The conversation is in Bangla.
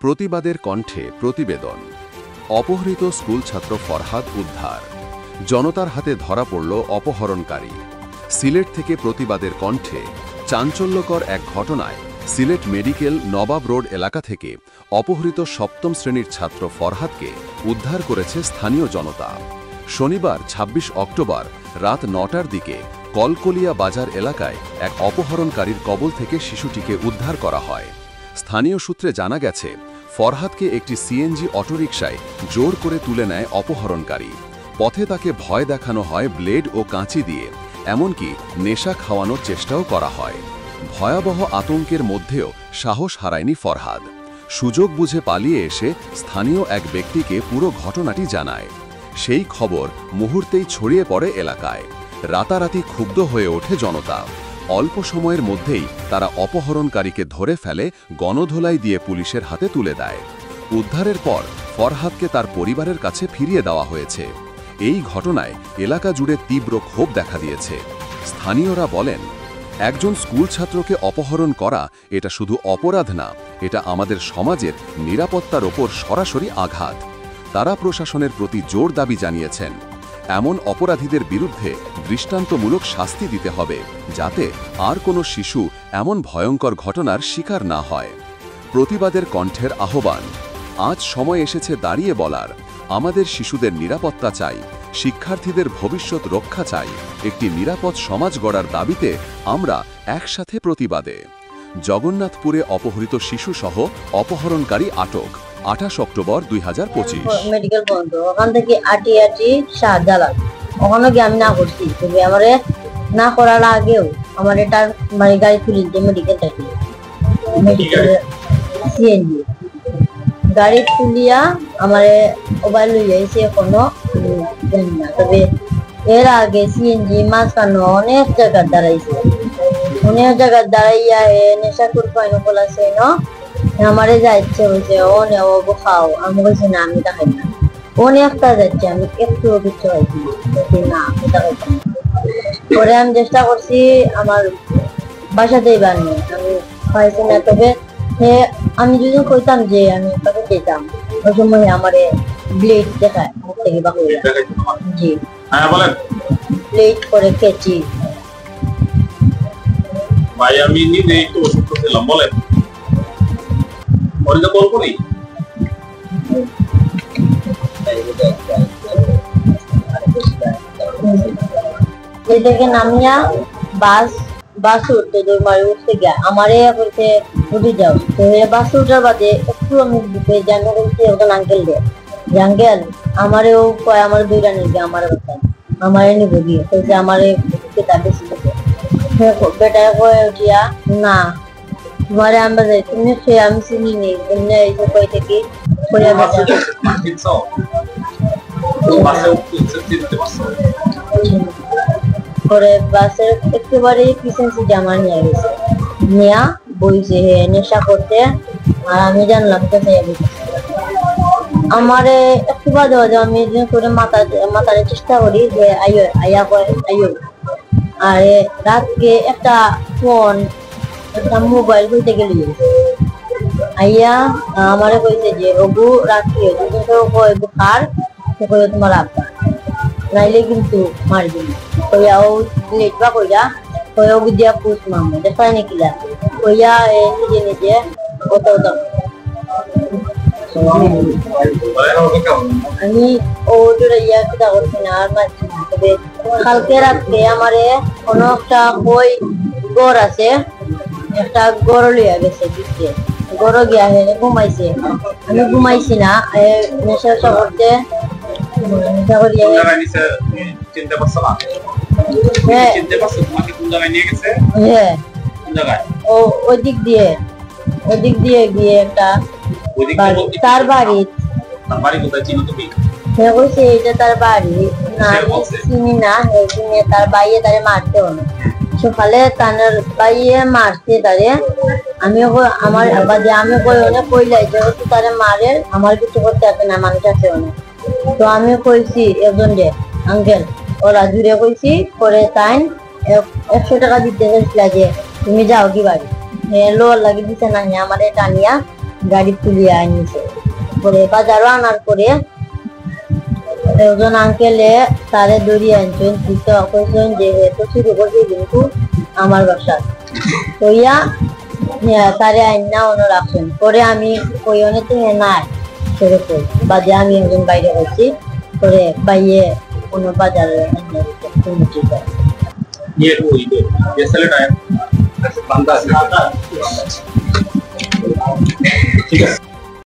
প্রতিবাদের কণ্ঠে প্রতিবেদন। অপহৃত স্কুল ছাত্র ফরহাদ উদ্ধার, জনতার হাতে ধরা পড়ল অপহরণকারী। সিলেট থেকে প্রতিবাদের কণ্ঠে চাঞ্চল্যকর এক ঘটনায় সিলেট মেডিকেল নবাব রোড এলাকা থেকে অপহৃত সপ্তম শ্রেণীর ছাত্র ফরহাদকে উদ্ধার করেছে স্থানীয় জনতা। শনিবার ২৬ অক্টোবর রাত ৯টার দিকে কলকলিয়া বাজার এলাকায় এক অপহরণকারীর কবল থেকে শিশুটিকে উদ্ধার করা হয়। স্থানীয় সূত্রে জানা গেছে, ফরহাদকে একটি সিএনজি অটোরিকশায় জোর করে তুলে নেয় অপহরণকারী। পথে তাকে ভয় দেখানো হয় ব্লেড ও কাঁচি দিয়ে, এমনকি নেশা খাওয়ানোর চেষ্টাও করা হয়। ভয়াবহ আতঙ্কের মধ্যেও সাহস হারায়নি ফরহাদ। সুযোগ বুঝে পালিয়ে এসে স্থানীয় এক ব্যক্তিকে পুরো ঘটনাটি জানায়। সেই খবর মুহূর্তেই ছড়িয়ে পড়ে এলাকায়। রাতারাতি ক্ষুব্ধ হয়ে ওঠে জনতা। অল্প সময়ের মধ্যেই তারা অপহরণকারীকে ধরে ফেলে, গণধোলাই দিয়ে পুলিশের হাতে তুলে দেয়। উদ্ধারের পর ফরহাদকে তার পরিবারের কাছে ফিরিয়ে দেওয়া হয়েছে। এই ঘটনায় এলাকা জুড়ে তীব্র ক্ষোভ দেখা দিয়েছে। স্থানীয়রা বলেন, একজন স্কুল ছাত্রকে অপহরণ করা এটা শুধু অপরাধ না, এটা আমাদের সমাজের নিরাপত্তার ওপর সরাসরি আঘাত। তারা প্রশাসনের প্রতি জোর দাবি জানিয়েছেন, এমন অপরাধীদের বিরুদ্ধে দৃষ্টান্তমূলক শাস্তি দিতে হবে, যাতে আর কোনো শিশু এমন ভয়ঙ্কর ঘটনার শিকার না হয়। প্রতিবাদের কণ্ঠের আহ্বান, আজ সময় এসেছে দাঁড়িয়ে বলার, আমাদের শিশুদের নিরাপত্তা চাই, শিক্ষার্থীদের ভবিষ্যৎ রক্ষা চাই। একটি নিরাপদ সমাজ গড়ার দাবিতে আমরা একসাথে প্রতিবাদে। জগন্নাথপুরে অপহৃত শিশুসহ অপহরণকারী আটক, ২৮ অক্টোবর ২০২৫। মেডিকেল বন্ধ, ওখান থেকে আটি শাহজালাল, ওখানে গিয়ে আমি না করছি। তবে আমারে না করার আগেও আমার এটার মানে গাড়ি তুলি যে মেডিকেল থেকে সিএনজি গাড়ি তুলিয়া আমারে ওবার লইয়া এসে এখনো জানি না। তবে এর আগে সিএনজি মাঝখানে অনেক জায়গায় দাঁড়াইছে, অনেক জায়গায় দাঁড়াইয়া নেশা করতে বলাছে না আমারে যা ইচ্ছে হয়েছে ও নেও খাও। আমি বলছি না, আমি দেখাই না। অনেকটা যাচ্ছে, আমি একটু অভিজ্ঞ হয়েছি না, আমি দেখাইছি না। পরে আমি চেষ্টা করছি আমার বাসাতেই বানিয়ে, আমি পাইছি না। তবে আমি যদি কইতাম যে আমি তাকে যেতাম, ওই সময় আমারে ব্লেড দেখায় মুখ থেকে বাকি জি ব্লেড করে কেচি। ভাই আমি নিজে একটু অসুস্থ ছিলাম, বলেন ওরে কল করি। এই থেকে নামিয়া বাস উঠতে দৌড় উঠতে গিয়া আমারে বলতে উঠে যাও। তো বাস উঠার বাদে একটু আমি জানা বলছি ওখানে আঙ্কেল দে আঙ্কেল আমারেও কয়, আমার দুইটা নিয়ে গিয়ে আমার বাচ্চায় আমারে নিব গিয়ে বলছে আমারে বেশি বেটা কয়ে উঠিয়া না তোমারে আমরা যাই, তুমি সে আমি চিনি নেই এমনি এইসব কই থেকে পরে বাসের একেবারে পিছন সিটে আমার নিয়ে গেছে, নিয়া বইছে নেশা করতে। আর আমি জানলাম আমারে একটু বাদে আমি করে মাথার চেষ্টা করি যে আইয়ো আইয়া কয় আইয়ো। আর রাতকে একটা ফোন একটা মোবাইল বইতে গেলি আইয়া আমারে কইছে যে ওগু রাখি কার তোমার আব্বা, নাইলে কিন্তু মারবি। কইয়া ও লেটবা কইরা কই ওগু দিয়া পুষ মামে দেখায় নাকি কইয়া নিজে নিজে ওটা আমি ওদের ইয়া কিটা করছি না আর মারছি না। তবে কালকে রাত্রে আমারে কোনো একটা বই গড় আছে, একটা গড় লইয়া গেছে দিচ্ছে, গড় গিয়া ঘুমাইছে। আমি ঘুমাইছি না, নেশা করতে ওদিক দিয়ে গিয়ে একটা তার বাড়ি কইছে এটা তার বাড়ি না, চিনি না। তার বাইয়ে তারে মারতেও না, সকালে তার বাইয়ে মারছে তারে। আমি আমার বাদে আমি কই অনেক কইলাই যে তারে মারে, আমার কিছু করতে আসে না, মানুষ আছে অনেক। তো আমি কইছি একজন রে আঙ্কেল ওরা জুড়ে কইছি, পরে তাই 100 টাকা দিতে চাইছিল যে তুমি যাও কি বাড়ি লোয়ার লাগে দিতে না, আমারে টানিয়া গাড়ি তুলিয়া আনিছে পরে বাজারও আনার পরে একজন আঙ্কেলে তারে দড়িয়ে আনছেন দিতে কইছেন যে এত শুরু করছে কিন্তু আমার বাসা কইয়া তারে আইনা অন্য রাখছেন পরে আমি কই অনেক নাই সেরকম বাজে আমি একজন বাইরে হচ্ছি পরে বাইয়ে কোনো বাজারে ये वो इधर ये सैलेड आया बंदा ठीक है